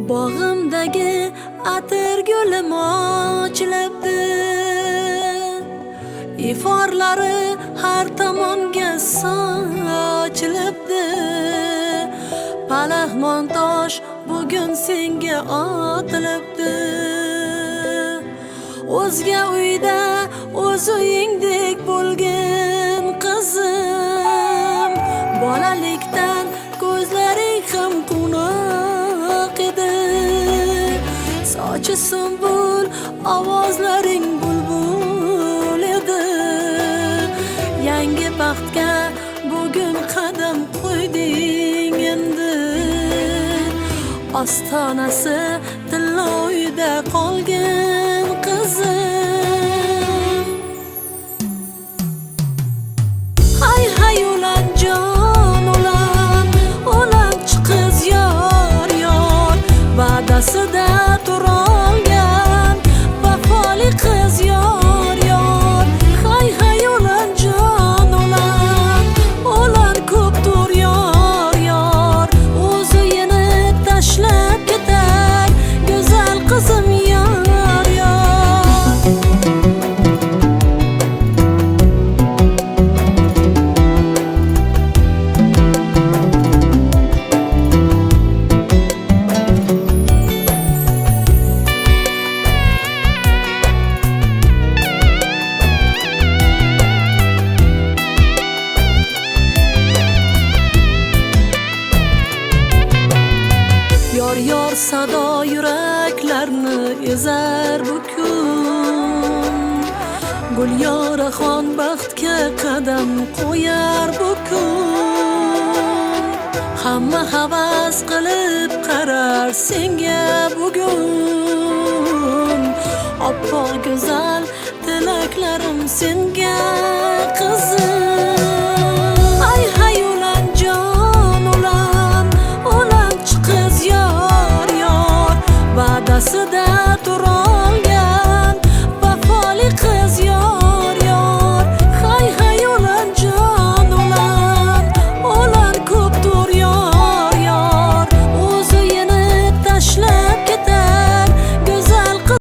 Bog'imdagi atir gulim ochilibdi, iforlari har tomonga sochilibdi. Palaxmon tosh bugun senga otilibdi. O'zga uyda o'z uyingdek bo'lgin qizim, bolalikdan ko'zlaring ham quvnoq edi. Sochi sumbul, ovozlaring bulbul edi. Yangi baxtga bugun qadam qo'yding endi. Ostonasi tilloyda qolgin qizim. Hay hay ulan jon ulan, ulanchi qiz yor yor, va'dasida turolgan vafoli qiz yor yor. Hay hay ulan jon ulan, ulan ko'pdir yor yor, o'z uyini tashlab ketar go'zal qizim yor yor. Yor yor sado yuraklarni ezar bu kun. Gulyoraxon baxtga qadam qo'yar bu kun. Hamma havas qilib qarar senga bugun. Oppoq go'zal tilaklarim senga qizim. Hay hay ulan jon ulan, ulanchi qiz yor yor, va'dasida